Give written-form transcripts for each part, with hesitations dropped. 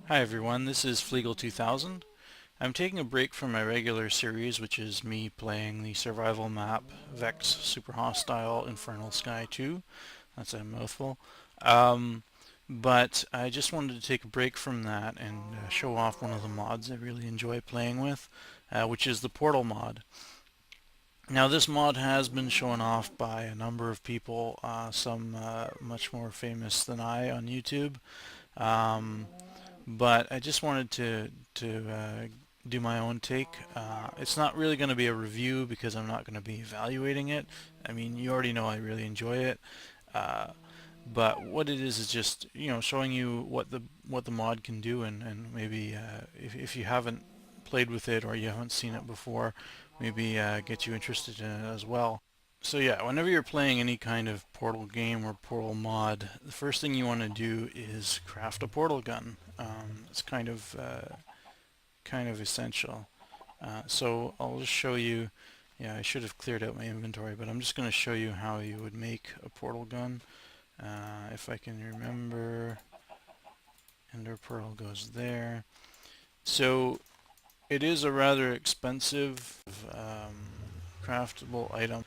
Hi everyone, this is Fleagle2000. I'm taking a break from my regular series, which is me playing the survival map Vex Super Hostile Infernal Sky 2. That's a mouthful. Um, but I just wanted to take a break from that and show off one of the mods I really enjoy playing with, which is the Portal mod. Now this mod has been shown off by a number of people, some much more famous than I on YouTube. Um, but I just wanted to do my own take. It's not really going to be a review because I'm not going to be evaluating it. I mean, you already know I really enjoy it. Uh, but what it is just showing you what the mod can do, and maybe if you haven't played with it or you haven't seen it before, maybe get you interested in it as well. So yeah, whenever you're playing any kind of Portal game or Portal mod, the first thing you want to do is craft a portal gun. It's kind of essential. So I'll just show you. Yeah, I should have cleared out my inventory, but I'm just going to show you how you would make a portal gun. If I can remember, Ender Pearl goes there. So it is a rather expensive craftable item.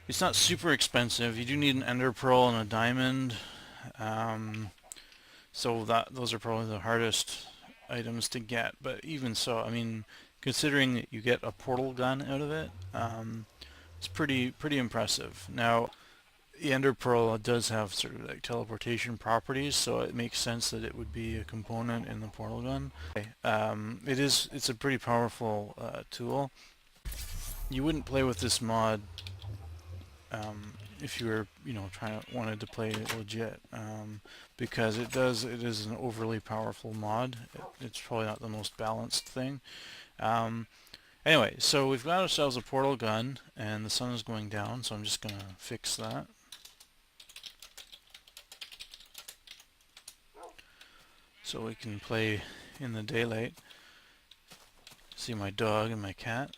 It's not super expensive. You do need an ender pearl and a diamond. Um, so those are probably the hardest items to get. But even so, I mean, considering that you get a portal gun out of it, it's pretty impressive. Now, the ender pearl does have sort of like teleportation properties, so it makes sense that it would be a component in the portal gun. Okay. It's a pretty powerful tool. You wouldn't play with this mod if you were, wanted to play it legit, because it is an overly powerful mod. It's probably not the most balanced thing. Um, anyway, so we've got ourselves a portal gun, and the sun is going down, so I'm just gonna fix that. So we can play in the daylight. See my dog and my cat.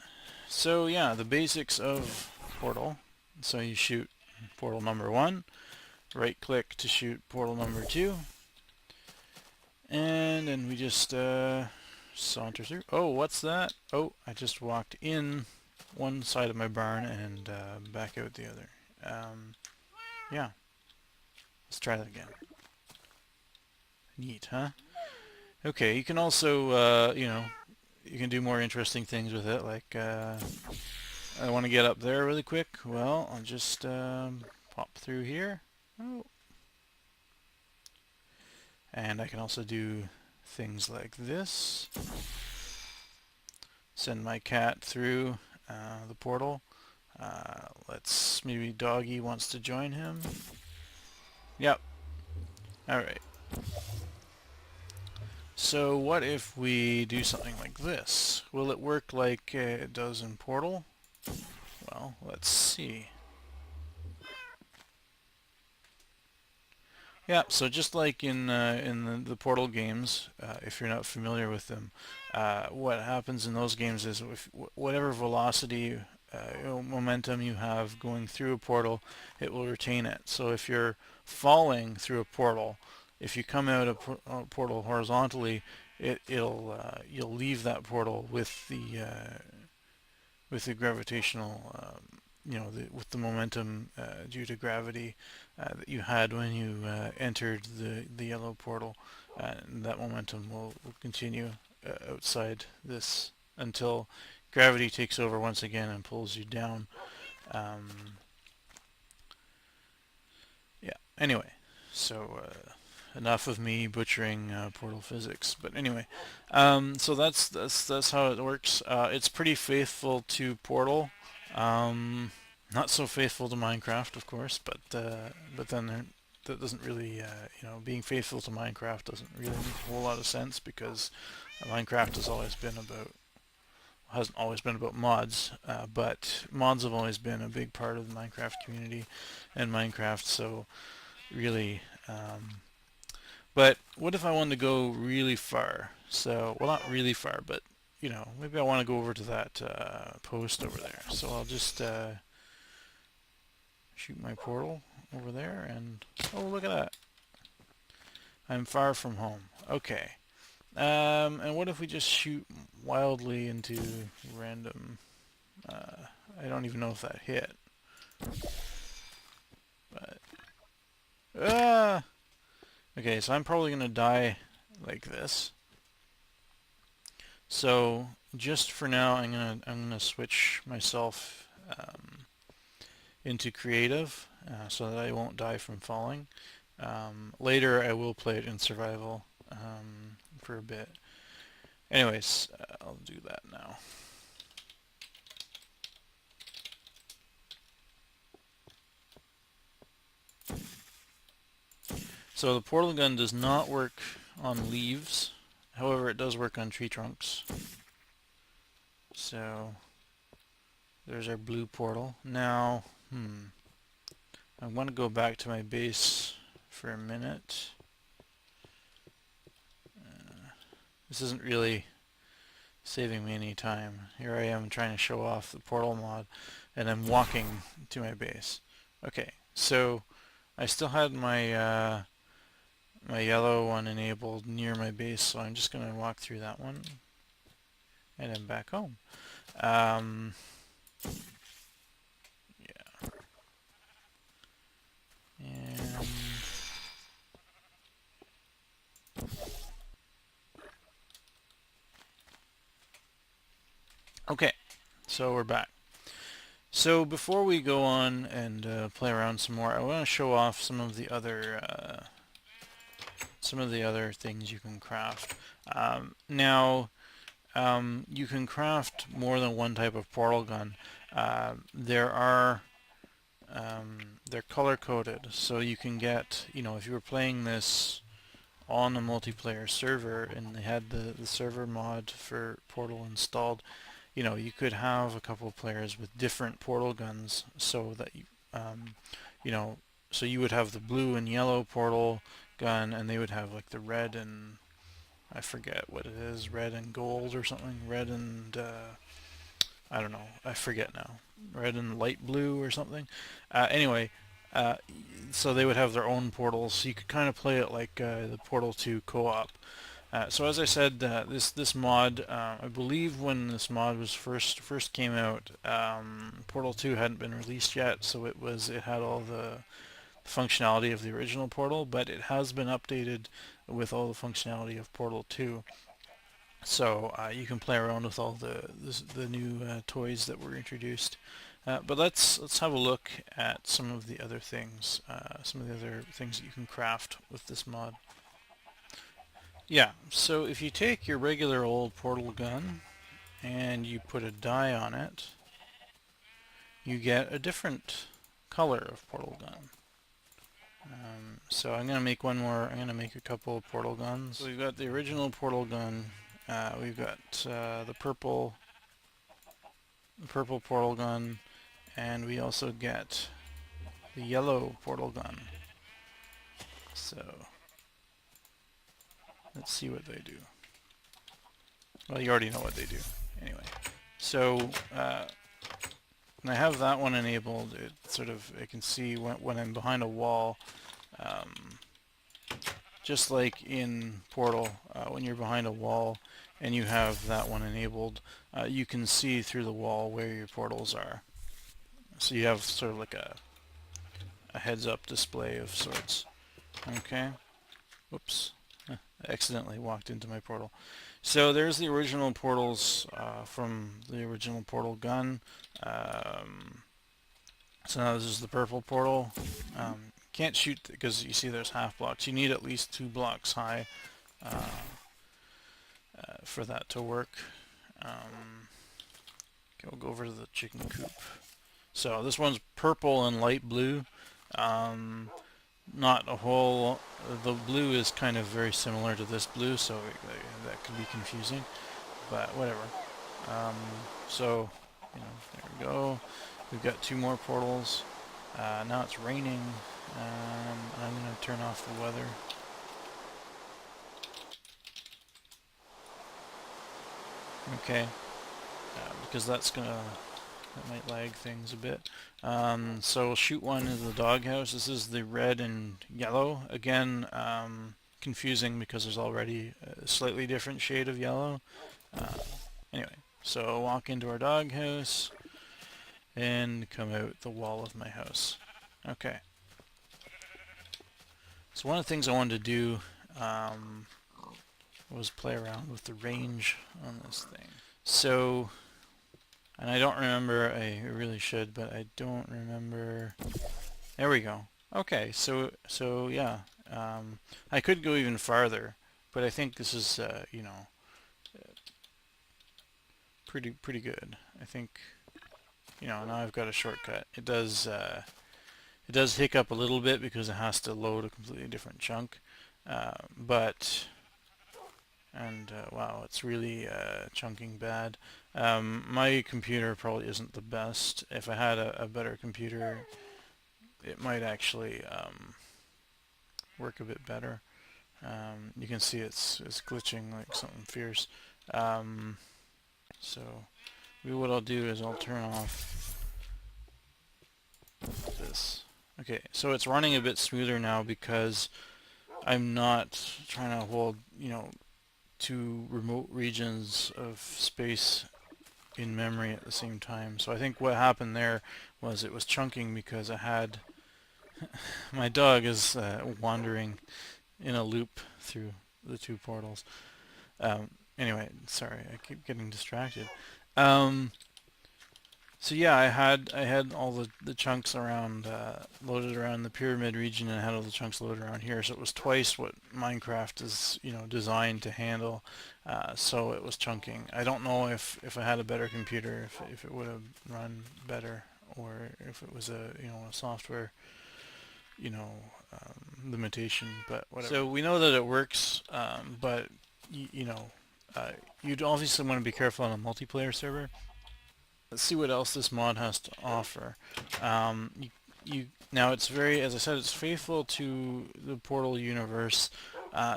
So yeah, the basics of Portal. So you shoot portal number 1, right click to shoot portal number 2, and then we just saunter through. Oh, what's that? Oh, I just walked in one side of my barn and back out the other. Yeah, let's try that again. Neat, huh? Okay, you can also, you can do more interesting things with it, like I want to get up there really quick. Well, I'll just pop through here. Oh. And I can also do things like this. Send my cat through the portal. Let's, maybe Doggy wants to join him. Yep. Alright. So what if we do something like this? Will it work like it does in Portal? Well, let's see. Yeah, so just like in the Portal games, if you're not familiar with them, what happens in those games is whatever velocity, momentum you have going through a portal, it will retain it. So if you're falling through a portal, if you come out a portal horizontally, you'll leave that portal with the gravitational, with the momentum due to gravity that you had when you entered the yellow portal. And that momentum will continue outside this until gravity takes over once again and pulls you down. Um, yeah. Anyway, so enough of me butchering portal physics. But anyway, so that's how it works. It's pretty faithful to Portal. Um, Not so faithful to Minecraft, of course, but then that doesn't really, being faithful to Minecraft doesn't really make a whole lot of sense because Minecraft hasn't always been about mods, but mods have always been a big part of the Minecraft community and Minecraft. So really, but what if I wanted to go really far? So, well, not really far, but maybe I want to go over to that post over there. So I'll just shoot my portal over there, and oh, look at that! I'm far from home. Okay, And what if we just shoot wildly into random? I don't even know if that hit. But okay, so I'm probably gonna die like this. So just for now, I'm gonna switch myself into creative so that I won't die from falling. Later, I will play it in survival for a bit. Anyways, I'll do that now. So the portal gun does not work on leaves. However, it does work on tree trunks. So there's our blue portal. Now, I want to go back to my base for a minute. This isn't really saving me any time. Here I am trying to show off the portal mod, and I'm walking to my base. Okay, so I still had my my yellow one enabled near my base, so I'm just going to walk through that one, and I'm back home. Yeah. And okay, so we're back. So before we go on and play around some more, I want to show off some of the other things you can craft. Now, you can craft more than one type of portal gun. There are they're color coded, so you can get, if you were playing this on a multiplayer server and they had the server mod for Portal installed, you could have a couple of players with different portal guns, so that you know, so you would have the blue and yellow portal gun, and they would have like the red and I forget what it is, red and gold or something, red and I don't know, I forget now, red and light blue or something. Anyway, uh, so they would have their own portals, so you could kind of play it like the Portal 2 co-op. So as I said, this mod, I believe when this mod was first came out, Portal 2 hadn't been released yet, so it had all the functionality of the original Portal, but it has been updated with all the functionality of Portal 2. So you can play around with all the new toys that were introduced. But let's have a look at some of the other things, that you can craft with this mod. Yeah, so if you take your regular old portal gun and you put a die on it, you get a different color of portal gun. So I'm gonna make one more. I'm gonna make a couple of portal guns. So we've got the original portal gun. We've got the purple portal gun, and we also get the yellow portal gun. So let's see what they do. Well, you already know what they do. Anyway, so when I have that one enabled, I can see when I'm behind a wall, just like in Portal, when you're behind a wall and you have that one enabled, you can see through the wall where your portals are. So you have sort of like a heads-up display of sorts. Okay. Whoops. I accidentally walked into my portal. So there's the original portals from the original portal gun. So now this is the purple portal. Can't shoot because you see there's half blocks. You need at least 2 blocks high for that to work. Okay, we'll go over to the chicken coop. So this one's purple and light blue. Not a whole... The blue is kind of very similar to this blue, so that could be confusing, but whatever. So, there we go. We've got 2 more portals. Now it's raining. I'm going to turn off the weather. Okay, because that might lag things a bit. So we'll shoot one into the doghouse. This is the red and yellow. Again, confusing because there's already a slightly different shade of yellow. Uh, anyway, so walk into our doghouse and come out the wall of my house. Okay. So one of the things I wanted to do was play around with the range on this thing. So, and I don't remember, I really should, but I don't remember. There we go. Okay, so yeah, I could go even farther, but I think this is, you know, pretty good. I think, you know, now I've got a shortcut. It does hiccup a little bit because it has to load a completely different chunk, but wow, it's really chunking bad. My computer probably isn't the best. If I had a better computer, it might actually work a bit better. You can see it's glitching like something fierce. So what I'll do is I'll turn off this. Okay, so it's running a bit smoother now because I'm not trying to hold, you know, two remote regions of space in memory at the same time. So I think what happened there was it was chunking because I had my dog is wandering in a loop through the two portals. Anyway, sorry, I keep getting distracted. So yeah, I had all the chunks around loaded around the pyramid region, and I had all the chunks loaded around here. So it was twice what Minecraft is, you know, designed to handle. So it was chunking. I don't know if I had a better computer, if it would have run better, or if it was a, you know, a software, you know, limitation. But whatever. So we know that it works, but you know, you'd obviously want to be careful on a multiplayer server. Let's see what else this mod has to offer. Now it's very, as I said, it's faithful to the Portal universe.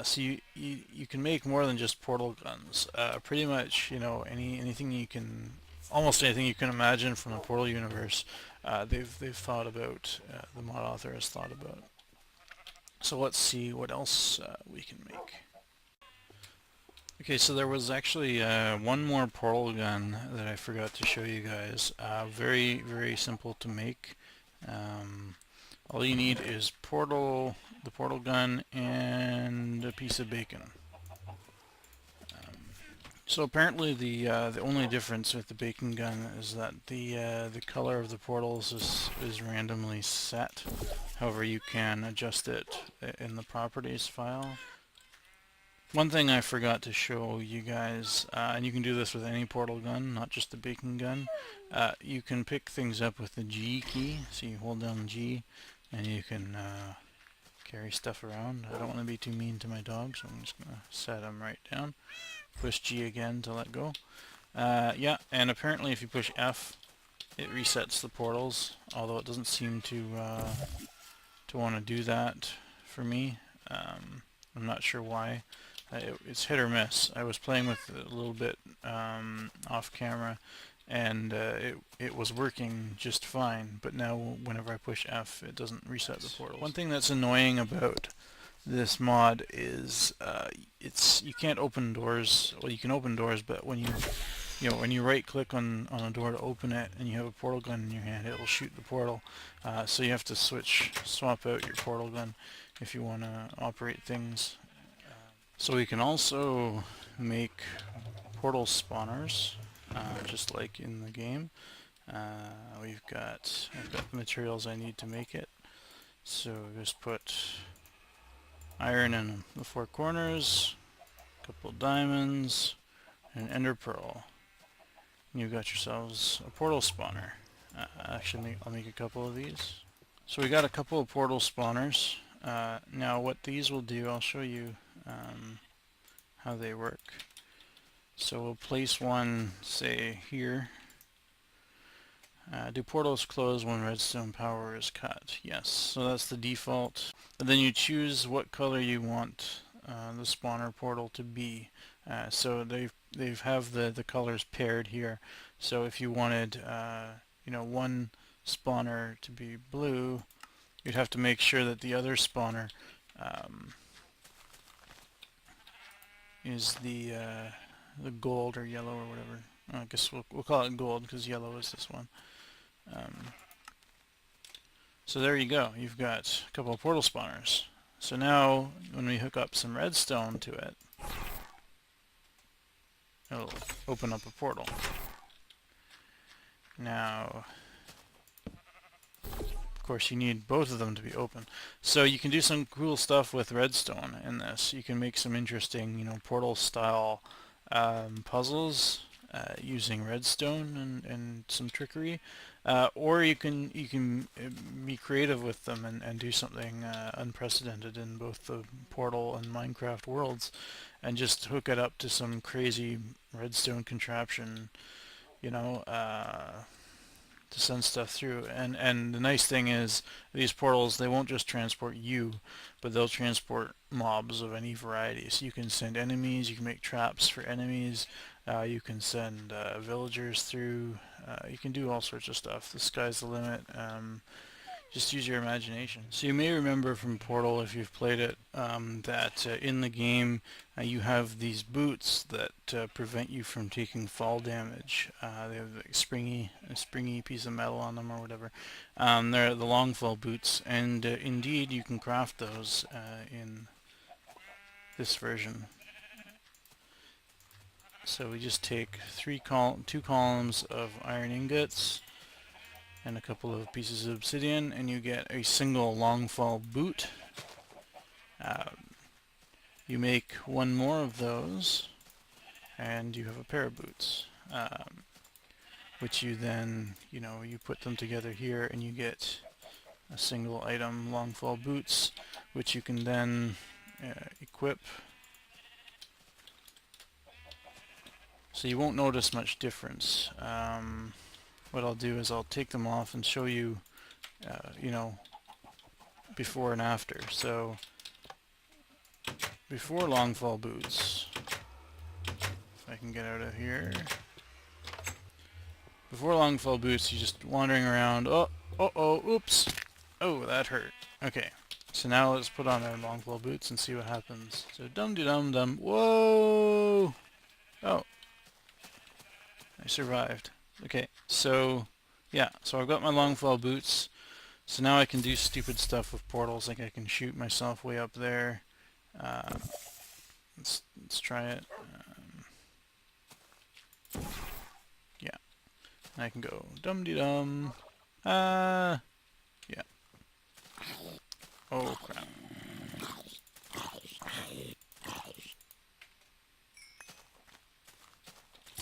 So you can make more than just portal guns. Pretty much, you know, anything you can, almost anything you can imagine from the Portal universe, they've thought about. The mod author has thought about. So let's see what else we can make. Okay, so there was actually one more portal gun that I forgot to show you guys. Very simple to make. All you need is the portal gun, and a piece of bacon. So apparently the only difference with the bacon gun is that the color of the portals is randomly set. However, you can adjust it in the properties file. One thing I forgot to show you guys, and you can do this with any portal gun, not just the bacon gun, you can pick things up with the G key. So you hold down G and you can carry stuff around. I don't want to be too mean to my dog, so I'm just going to set him right down. Push G again to let go. Yeah, and apparently if you push F, it resets the portals, although it doesn't seem to want to do that for me. I'm not sure why. It's hit or miss. I was playing with it a little bit off camera, and it was working just fine, but now whenever I push F, it doesn't reset the portals. One thing that's annoying about this mod is you can't open doors. Well, you can open doors, but when you right click on a door to open it and you have a portal gun in your hand, it will shoot the portal. So you have to swap out your portal gun if you want to operate things. So we can also make portal spawners, just like in the game. I've got the materials I need to make it. So just put iron in the four corners, a couple diamonds, and an ender pearl. And you've got yourselves a portal spawner. Actually, I'll make a couple of these. So we got a couple of portal spawners. Now what these will do, I'll show you how they work. So we'll place one, say, here. Do portals close when redstone power is cut? Yes, so that's the default. And then you choose what color you want the spawner portal to be. So they have the colors paired here. So if you wanted you know, one spawner to be blue, you'd have to make sure that the other spawner is the gold or yellow or whatever. I guess we'll call it gold because yellow is this one. Um, so there you go. You've got a couple of portal spawners. So now when we hook up some redstone to it, it'll open up a portal. Now, of course, you need both of them to be open. So you can do some cool stuff with redstone in this. You can make some interesting, portal style puzzles using redstone and some trickery. Or you can be creative with them and do something unprecedented in both the Portal and Minecraft worlds, and just hook it up to some crazy redstone contraption, you know, to send stuff through. And the nice thing is these portals, they won't just transport you, but they'll transport mobs of any variety. So you can send enemies, you can make traps for enemies, you can send villagers through, you can do all sorts of stuff. The sky's the limit. Just use your imagination. So you may remember from Portal, if you've played it, that in the game you have these boots that prevent you from taking fall damage. They have a springy piece of metal on them or whatever. They're the long fall boots, and indeed you can craft those in this version. So we just take two columns of iron ingots and a couple of pieces of obsidian, and you get a single long fall boot. You make one more of those, and you have a pair of boots, which you then, you put them together here, and you get a single item long fall boots, which you can then equip. So you won't notice much difference. What I'll do is I'll take them off and show you, before and after. So before long fall boots, if I can get out of here. Before long fall boots, you're just wandering around. Oops. Oh, that hurt. Okay. So now let's put on our long fall boots and see what happens. So dum-de-dum-dum. Whoa! Oh. I survived. Okay, so yeah, so I've got my long fall boots. So now I can do stupid stuff with portals, like I can shoot myself way up there. Let's try it. Yeah, and I can go dum-de-dum. Yeah. Oh crap.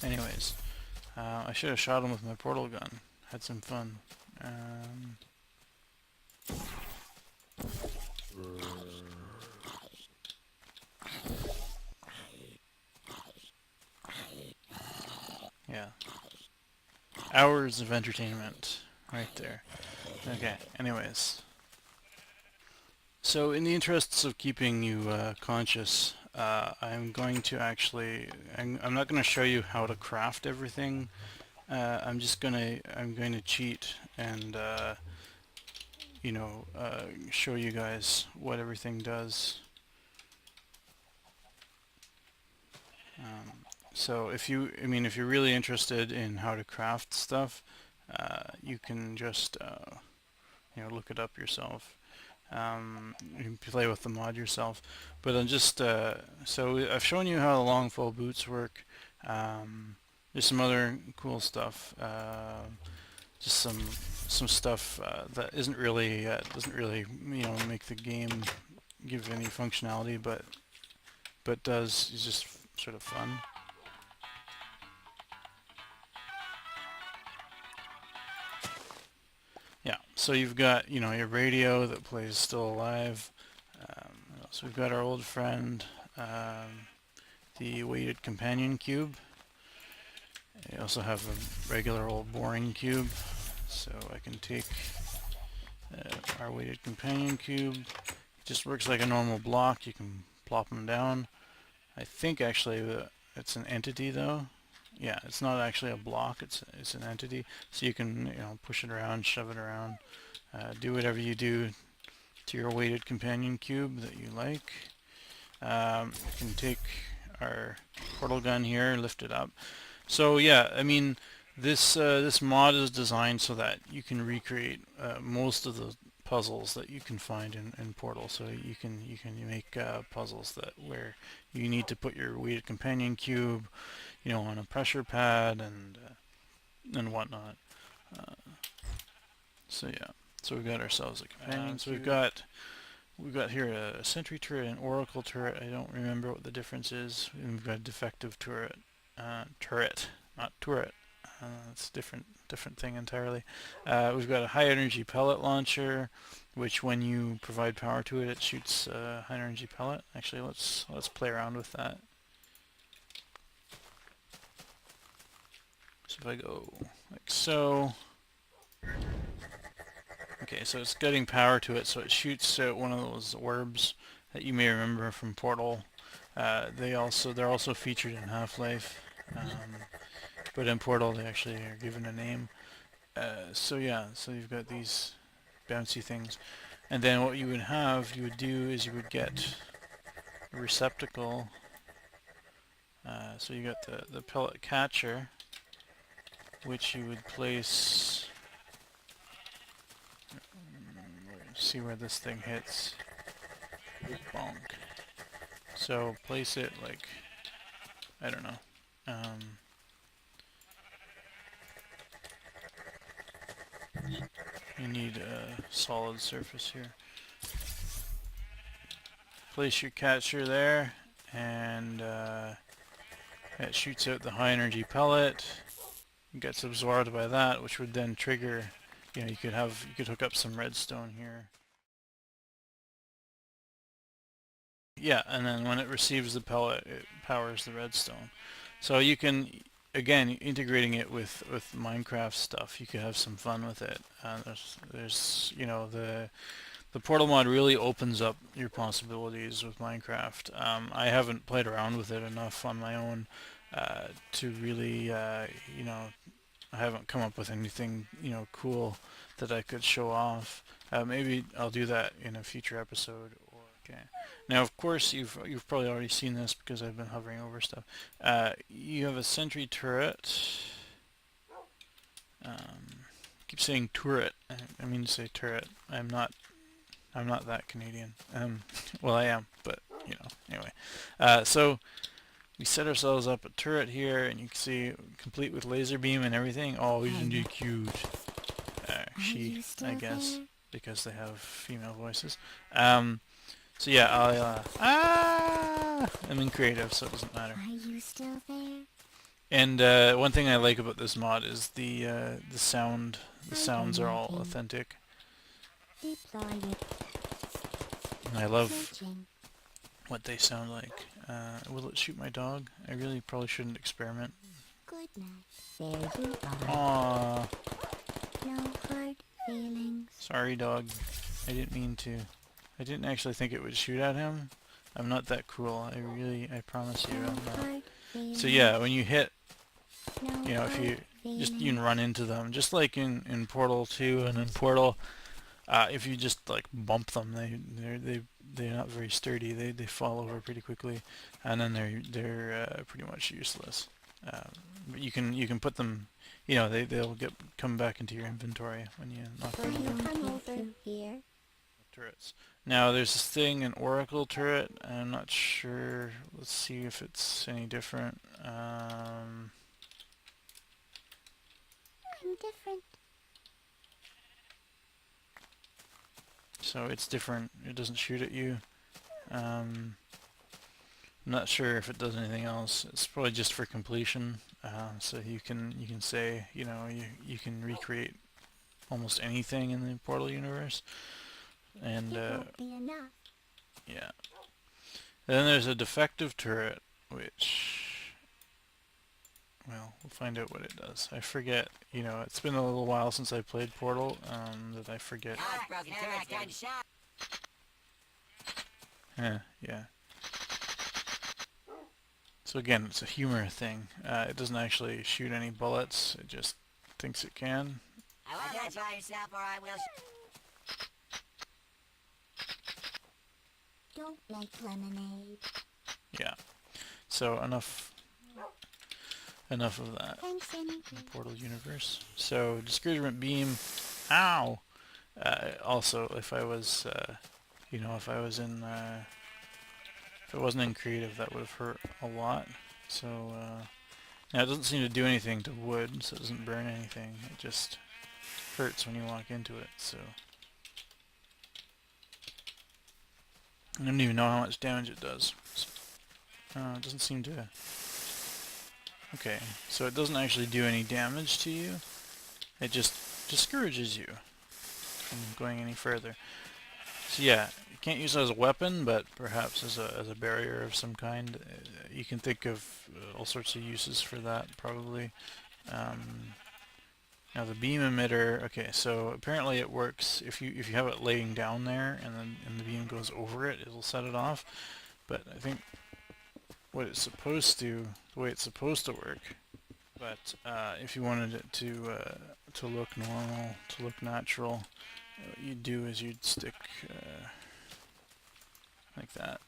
Anyways, I should have shot him with my portal gun. Had some fun. Yeah. Hours of entertainment right there. Okay, anyways. So in the interests of keeping you conscious, I'm going to actually, I'm not going to show you how to craft everything. I'm going to cheat and, show you guys what everything does. So if you're really interested in how to craft stuff, you can just, look it up yourself. You can play with the mod yourself, but I'm just so I've shown you how the long fall boots work. There's some other cool stuff, just some stuff that isn't really doesn't really make the game give any functionality, but is just sort of fun. Yeah, so you've got, your radio that plays Still Alive. So we've got our old friend, the weighted companion cube. You also have a regular old boring cube. So I can take our weighted companion cube. It just works like a normal block. You can plop them down. I think actually it's an entity though. Yeah, it's not actually a block, it's an entity. So you can push it around, shove it around, do whatever you do to your weighted companion cube that you like. You can take our portal gun here, lift it up. So yeah, I mean, this mod is designed so that you can recreate most of the puzzles that you can find in Portal. So you can make puzzles that where you need to put your weighted companion cube, you know, on a pressure pad and whatnot. Uh, so yeah, so we've got ourselves a companion. So we've got here a sentry turret and oracle turret. I don't remember what the difference is. And we've got a defective turret, not turret. It's different thing entirely. We've got a high energy pellet launcher, which when you provide power to it, it shoots a high energy pellet. Actually, let's play around with that. So if I go like so. Okay, so it's getting power to it, so it shoots out one of those orbs that you may remember from Portal. They're also featured in Half-Life, but in Portal they actually are given a name. So yeah, so you've got these bouncy things, and then what you would do is you would get a receptacle. So you got the pellet catcher, which you would place. See where this thing hits. Bonk. So place it like, I don't know. You need a solid surface here. Place your catcher there, and it shoots out the high energy pellet. It gets absorbed by that, which would then trigger. You know, you could hook up some redstone here. Yeah, and then when it receives the pellet, it powers the redstone. So you can, again, integrating it with Minecraft stuff, you could have some fun with it. There's you know, the Portal mod really opens up your possibilities with Minecraft. I haven't played around with it enough on my own to really, you know, I haven't come up with anything, you know, cool that I could show off. Maybe I'll do that in a future episode. Okay. Now, of course, you've probably already seen this because I've been hovering over stuff. You have a sentry turret. Keep saying turret. I mean to say turret. I'm not that Canadian. Well, I am, but you know. Anyway, so we set ourselves up a turret here, and you can see complete with laser beam and everything. Oh, isn't he cute? She, I guess, because they have female voices. So yeah, I'm in creative, so it doesn't matter. Are you still there? And one thing I like about this mod is the sound. The sounds are all authentic. Deploy it. I love Searching. what they sound like. Will it shoot my dog? I really probably shouldn't experiment. Good night. There you are. Aww. No hard feelings. Sorry, dog. I didn't mean to. I didn't actually think it would shoot at him. I'm not that cruel. I promise you, I'm not. So yeah, when you hit, you know, if you can run into them, just like in Portal 2 and in Portal, if you just like bump them, they're not very sturdy. They fall over pretty quickly, and then they're pretty much useless. But you can put them, you know, they'll come back into your inventory when you knock them over. Come over here. Turrets. Now there's this thing, an oracle turret. I'm not sure. Let's see if it's any different. I'm different. So it's different. It doesn't shoot at you. I'm not sure if it does anything else. It's probably just for completion. So you can say, you know, you can recreate almost anything in the Portal universe. And won't be enough. yeah. Then there's a defective turret, which, well, we'll find out what it does. I forget, you know, it's been a little while since I played Portal, that I forget. Yeah. So again, it's a humor thing. It doesn't actually shoot any bullets, it just thinks it can. Identify yourself or I will. Don't make lemonade. Yeah. So enough of that. Thanks anyway. Portal universe. So discouragement beam. Ow. Also, if I was, if I was in, if it wasn't in creative, that would have hurt a lot. So now it doesn't seem to do anything to wood, so it doesn't burn anything. It just hurts when you walk into it. So I don't even know how much damage it does. It doesn't seem to. Okay, so it doesn't actually do any damage to you. It just discourages you from going any further. So yeah, you can't use it as a weapon, but perhaps as a barrier of some kind. You can think of all sorts of uses for that, probably. Now the beam emitter. Okay, so apparently it works if you have it laying down there, and the beam goes over it, it'll set it off. But I think what it's supposed to, the way it's supposed to work. But if you wanted it to look normal, to look natural, what you'd do is you'd stick like that.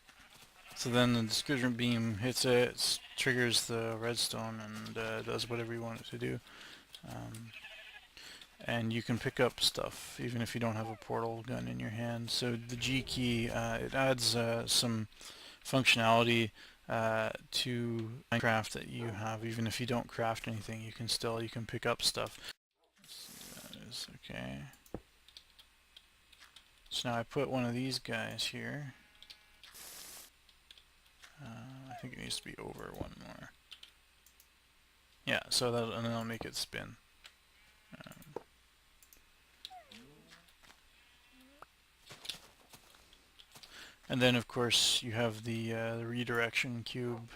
So then the discouragement beam hits it, triggers the redstone, and does whatever you want it to do. And you can pick up stuff even if you don't have a portal gun in your hand. So the G key, it adds some functionality to Minecraft that you have. Even if you don't craft anything, you can pick up stuff. That is okay. So now I put one of these guys here. I think it needs to be over one more. Yeah, so and then I'll make it spin. And then of course you have the redirection cube.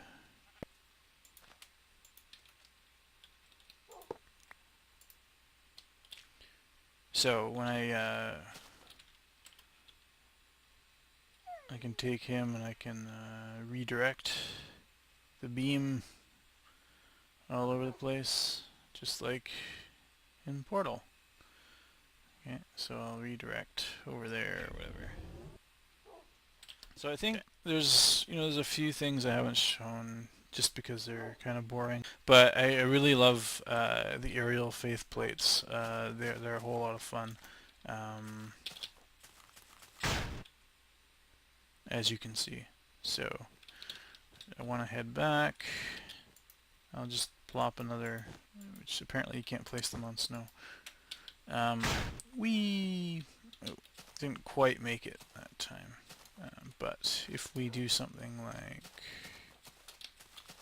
So when I can take him and I can redirect the beam all over the place, just like in Portal. Okay, so I'll redirect over there or whatever. So I think there's a few things I haven't shown just because they're kind of boring. But I really love the aerial faith plates. They're a whole lot of fun. As you can see. So I want to head back. I'll just plop another, which apparently you can't place them on snow. We didn't quite make it that time. But if we do something like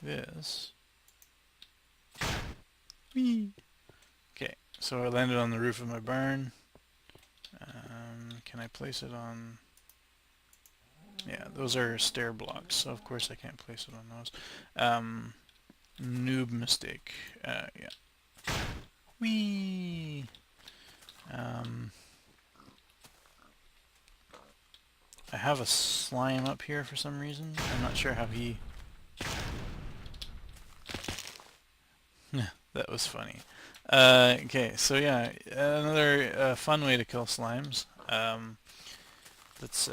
this, whee! Okay, so I landed on the roof of my barn. Can I place it on? Yeah, those are stair blocks, so of course I can't place it on those. Noob mistake. Yeah. Whee! I have a slime up here for some reason. I'm not sure how he... That was funny. Okay, so yeah, another fun way to kill slimes. That's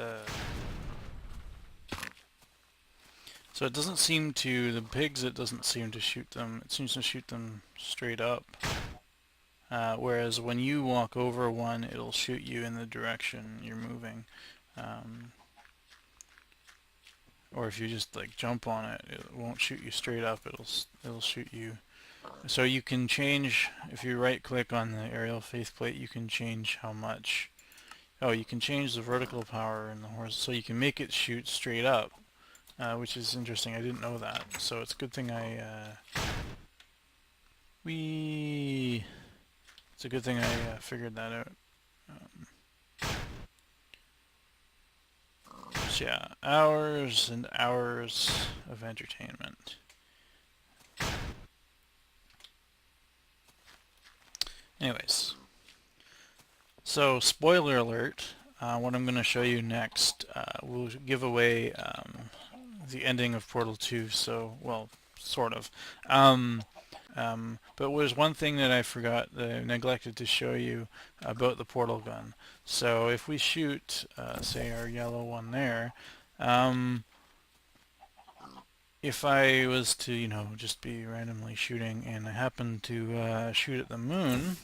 so it doesn't seem to, the pigs, it doesn't seem to shoot them. It seems to shoot them straight up. Whereas when you walk over one, it'll shoot you in the direction you're moving. Or if you just like jump on it, it won't shoot you straight up. It'll shoot you. So you can change, if you right click on the aerial faceplate, you can change how much. Oh, you can change the vertical power and the horizontal, so you can make it shoot straight up, which is interesting. I didn't know that, so it's a good thing it's a good thing I figured that out. So yeah, hours and hours of entertainment. Anyways, so spoiler alert, what I'm going to show you next will give away the ending of Portal 2, so, well, sort of. But there's one thing that I forgot, that I neglected to show you about the portal gun. So if we shoot, say, our yellow one there, if I was to, you know, just be randomly shooting and I happen to shoot at the moon.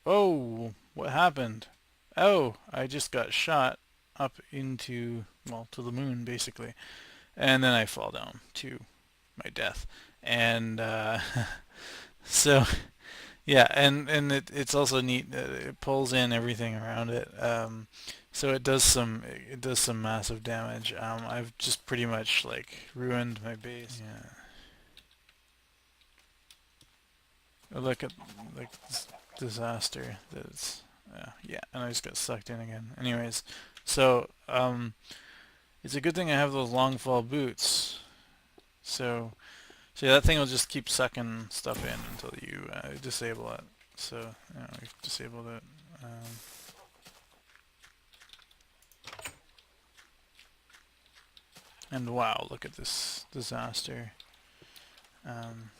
Oh, what happened? Oh, I just got shot up into, well, to the moon basically. And then I fall down to my death. And so yeah, and it's also neat that it pulls in everything around it. So it does some massive damage. I've just pretty much like ruined my base. Yeah. Look at like this disaster that's yeah, and I just got sucked in again. Anyways, so it's a good thing I have those long fall boots. So yeah, that thing will just keep sucking stuff in until you disable it. So you know, we've disabled it. And wow, look at this disaster. Um,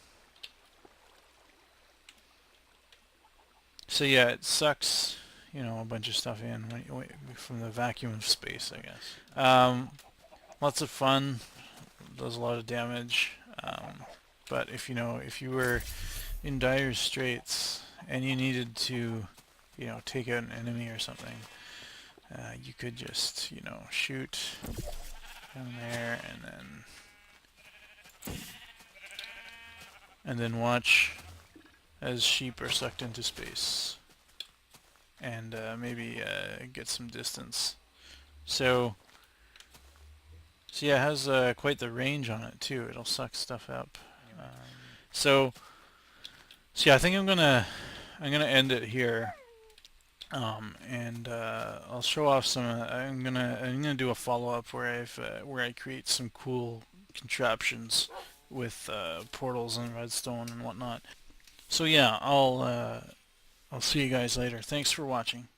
so yeah, it sucks, you know, a bunch of stuff in from the vacuum of space, I guess. Lots of fun, does a lot of damage. But if you know, if you were in dire straits and you needed to, you know, take out an enemy or something, you could just, you know, shoot down there and then watch as sheep are sucked into space and maybe get some distance. So yeah, it has quite the range on it too. It'll suck stuff up. So yeah, I think I'm gonna end it here. And I'll show off some. I'm gonna do a follow up where I create some cool contraptions with portals and redstone and whatnot. So yeah, I'll see you guys later. Thanks for watching.